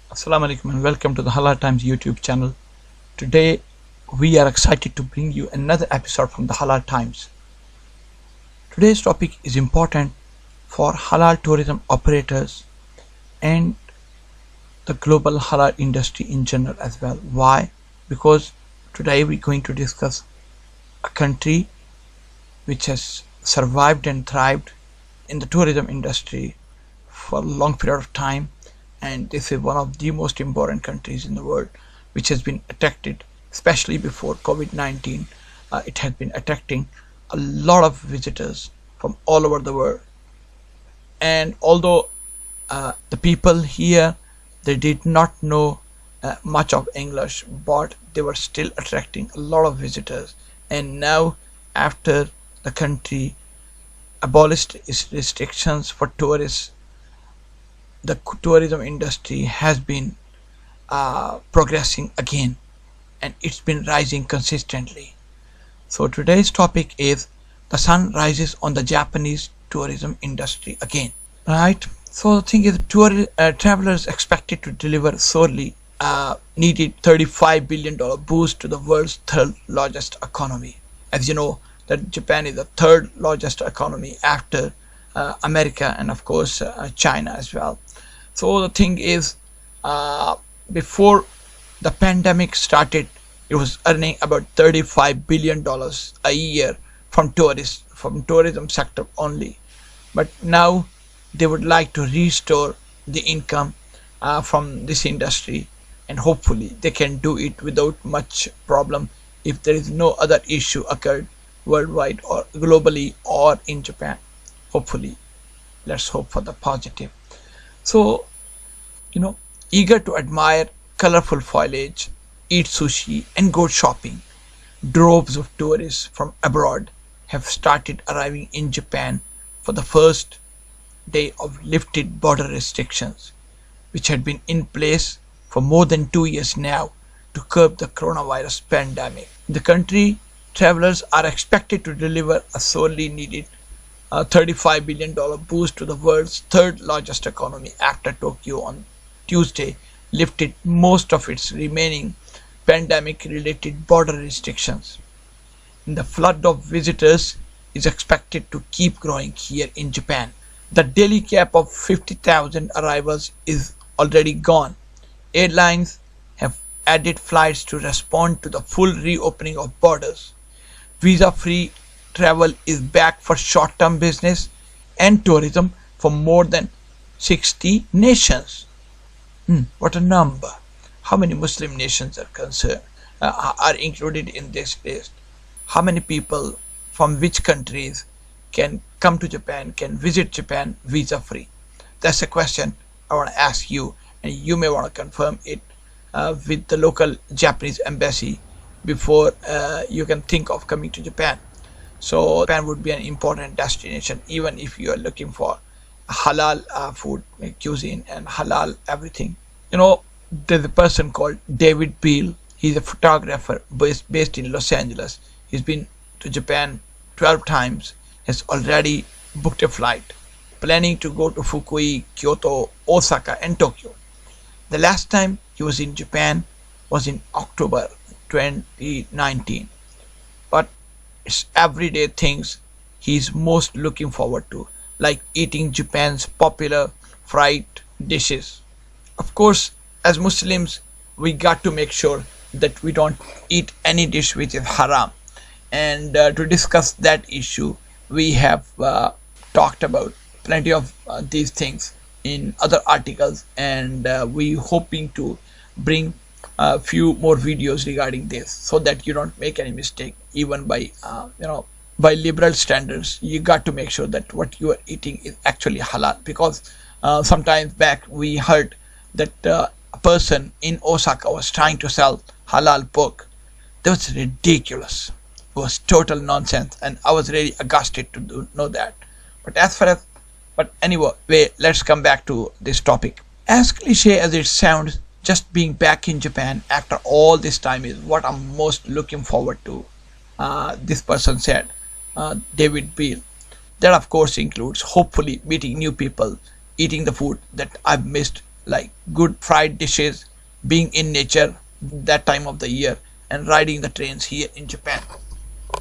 Assalamu alaikum and welcome to the Halal Times YouTube channel. Today we are excited to bring you another episode from the Halal Times. Today's topic is important for halal tourism operators and the global halal industry in general as well. Why? Because today we're going to discuss a country which has survived and thrived in the tourism industry for a long period of time, and this is one of the most important countries in the world which has been attracted, especially before COVID-19. It has been attracting a lot of visitors from all over the world, and although the people here, they did not know much of English, but they were still attracting a lot of visitors. And now, after the country abolished its restrictions for tourists, the tourism industry has been progressing again, and it's been rising consistently. So today's topic is the sun rises on the Japanese tourism industry again. Right? So the thing is, travelers expected to deliver sorely needed $35 billion boost to the world's third largest economy. As you know, that Japan is the third largest economy after America and of course China as well. So the thing is, before the pandemic started, it was earning about $35 billion a year from tourism sector only. But now they would like to restore the income from this industry, and hopefully they can do it without much problem if there is no other issue occurred worldwide or globally or in Japan. Hopefully, let's hope for the positive. So, you know, eager to admire colorful foliage, eat sushi, and go shopping, droves of tourists from abroad have started arriving in Japan for the first day of lifted border restrictions, which had been in place for more than 2 years now to curb the coronavirus pandemic. In the country, travelers are expected to deliver a sorely needed $35 billion boost to the world's third largest economy after Tokyo on Tuesday lifted most of its remaining pandemic related border restrictions. The flood of visitors is expected to keep growing here in Japan. The daily cap of 50,000 arrivals is already gone. Airlines have added flights to respond to the full reopening of borders. Visa free travel is back for short term business and tourism for more than 60 nations. What a number! How many Muslim nations are concerned, are included in this list? How many people from which countries can come to Japan, can visit Japan visa free? That's a question I want to ask you, and you may want to confirm it with the local Japanese embassy before you can think of coming to Japan. So Japan would be an important destination even if you are looking for halal food cuisine and halal everything. You know, there's a person called David Beale. He's a photographer based in Los Angeles. He's been to Japan 12 times, has already booked a flight, planning to go to Fukui, Kyoto, Osaka, and Tokyo. The last time he was in Japan was in October 2019. But it's everyday things he's most looking forward to, like eating Japan's popular fried dishes. Of course, as Muslims, we got to make sure that we don't eat any dish which is haram. And to discuss that issue, we have talked about plenty of these things in other articles, and we hoping to bring a few more videos regarding this so that you don't make any mistake. Even by by liberal standards, you got to make sure that what you are eating is actually halal, because sometimes back we heard that a person in Osaka was trying to sell halal pork. That was ridiculous. It was total nonsense, and I was really aghast to know that. But as far as, but anyway, let's come back to this topic. As cliche as it sounds, just being back in Japan after all this time is what I'm most looking forward to. This person said, David Beale. That of course includes hopefully meeting new people, eating the food that I've missed like good fried dishes, being in nature that time of the year, and riding the trains here in Japan.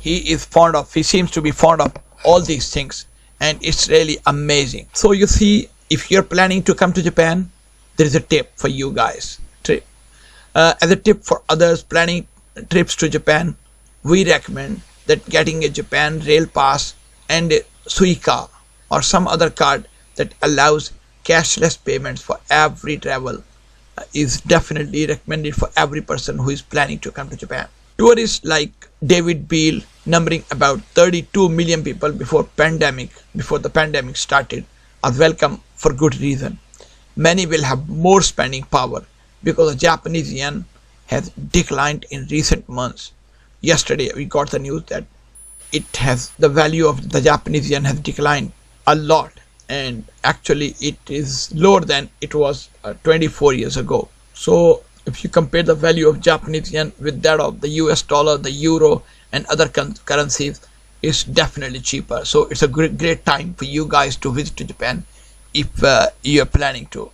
He seems to be fond of all these things, and it's really amazing. So you see, if you're planning to come to Japan, there is a tip for you guys. As a tip for others planning trips to Japan, we recommend that getting a Japan Rail Pass and a Suica or some other card that allows cashless payments for every travel is definitely recommended for every person who is planning to come to Japan. Tourists like David Beale, numbering about 32 million people before the pandemic started, are welcome for good reason. Many will have more spending power because the Japanese yen has declined in recent months. Yesterday we got the news that the value of the Japanese yen has declined a lot, and actually it is lower than it was 24 years ago. So if you compare the value of Japanese yen with that of the US dollar, the euro, and other currencies, it's definitely cheaper. So it's a great time for you guys to visit to Japan. If you're planning to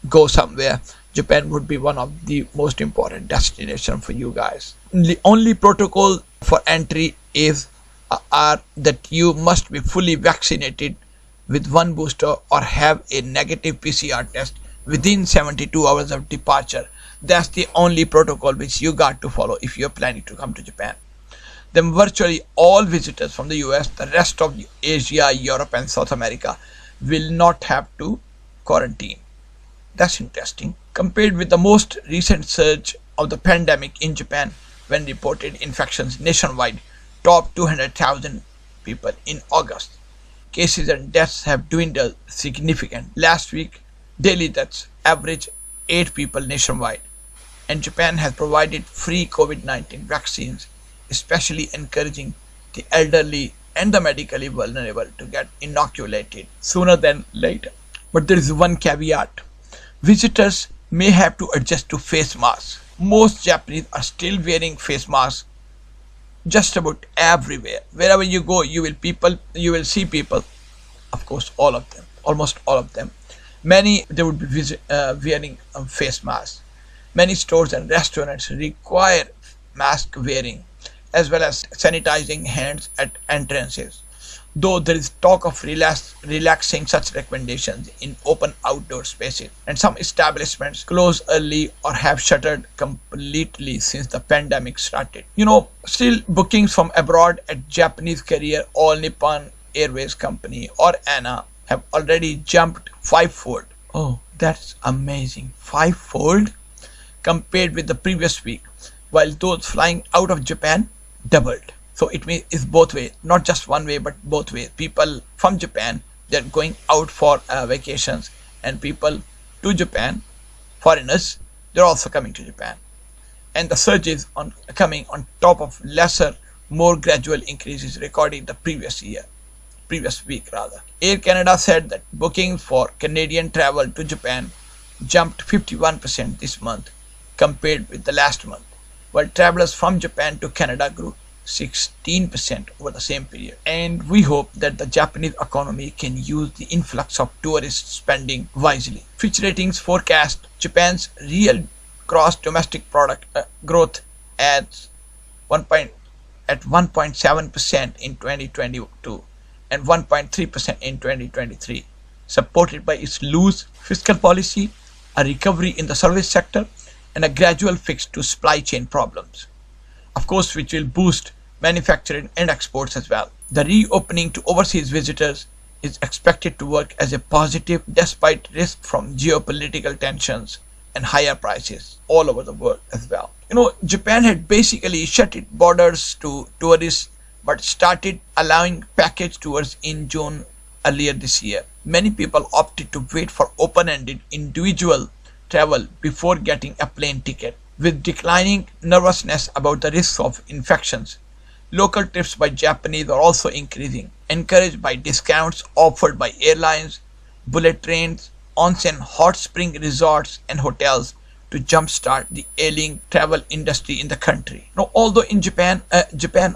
go somewhere, Japan would be one of the most important destinations for you guys. The only protocol for entry are that you must be fully vaccinated with one booster or have a negative PCR test within 72 hours of departure. That's the only protocol which you got to follow if you're planning to come to Japan. Then virtually all visitors from the US, the rest of Asia, Europe, and South America will not have to quarantine. That's interesting. Compared with the most recent surge of the pandemic in Japan, when reported infections nationwide topped 200,000 people in August, cases and deaths have dwindled significantly. Last week, daily deaths averaged 8 people nationwide, and Japan has provided free COVID-19 vaccines, especially encouraging the elderly and the medically vulnerable to get inoculated sooner than later. But there is one caveat. Visitors may have to adjust to face masks. Most Japanese are still wearing face masks just about everywhere. Wherever you go, you will see people, of course all of them, almost all of them. Many they would be wearing face masks. Many stores and restaurants require mask wearing as well as sanitizing hands at entrances. Though there is talk of relaxing such recommendations in open outdoor spaces, and some establishments close early or have shuttered completely since the pandemic started. Still bookings from abroad at Japanese carrier All Nippon Airways Company or ANA have already jumped fivefold. Oh, that's amazing. Fivefold compared with the previous week, while those flying out of Japan doubled. So it means it's both ways, not just one way, but both ways. People from Japan, they're going out for vacations, and people to Japan, foreigners, they're also coming to Japan. And the surge is coming on top of lesser, more gradual increases recorded the previous week rather. Air Canada said that bookings for Canadian travel to Japan jumped 51% this month compared with the last month, while travelers from Japan to Canada grew 16% over the same period. And we hope that the Japanese economy can use the influx of tourist spending wisely. Fitch Ratings forecast Japan's real gross domestic product growth at 1.7% in 2022 and 1.3% in 2023, supported by its loose fiscal policy, a recovery in the service sector, and a gradual fix to supply chain problems, of course, which will boost manufacturing and exports as well. The reopening to overseas visitors is expected to work as a positive despite risk from geopolitical tensions and higher prices all over the world as well. Japan had basically shut its borders to tourists but started allowing package tours in June earlier this year. Many people opted to wait for open-ended individual travel before getting a plane ticket. With declining nervousness about the risks of infections, local trips by Japanese are also increasing, encouraged by discounts offered by airlines, bullet trains, onsen hot spring resorts, and hotels to jumpstart the ailing travel industry in the country. Now, although in Japan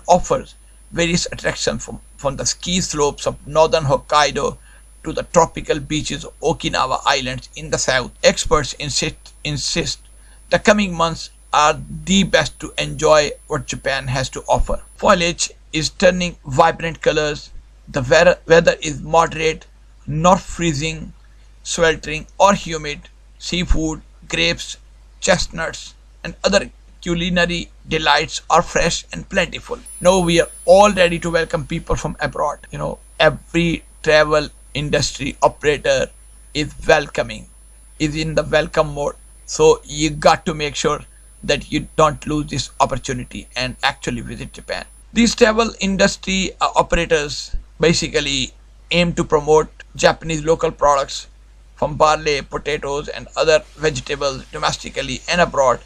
offers various attractions from the ski slopes of northern Hokkaido to the tropical beaches of Okinawa Islands in the south. Experts insist the coming months are the best to enjoy what Japan has to offer. Foliage is turning vibrant colors, the weather is moderate, not freezing, sweltering, or humid. Seafood, grapes, chestnuts, and other culinary delights are fresh and plentiful. Now we are all ready to welcome people from abroad. Every travel industry operator is welcoming, is in the welcome mode. So you got to make sure that you don't lose this opportunity and actually visit Japan. These travel industry operators basically aim to promote Japanese local products from barley, potatoes, and other vegetables domestically and abroad.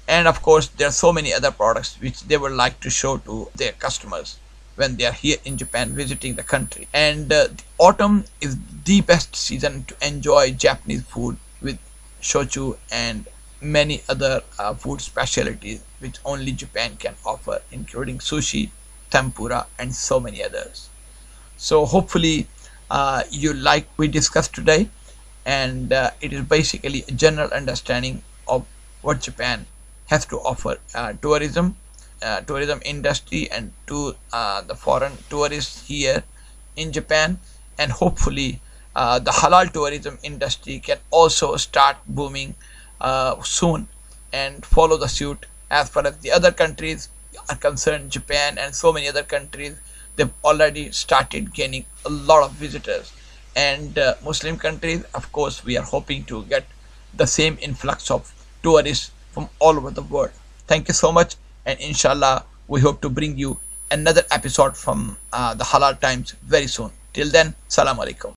And of course, there are so many other products which they would like to show to their customers when they are here in Japan visiting the country. And the autumn is the best season to enjoy Japanese food with shochu and many other food specialties which only Japan can offer, including sushi, tempura, and so many others. So hopefully you like we discussed today, and it is basically a general understanding of what Japan has to offer. Tourism industry, and to the foreign tourists here in Japan, and hopefully the halal tourism industry can also start booming soon and follow the suit. As far as the other countries are concerned, Japan and so many other countries, they've already started gaining a lot of visitors. And Muslim countries, of course, we are hoping to get the same influx of tourists from all over the world. Thank you so much, and inshallah, we hope to bring you another episode from the Halal Times very soon. Till then, salam alaikum.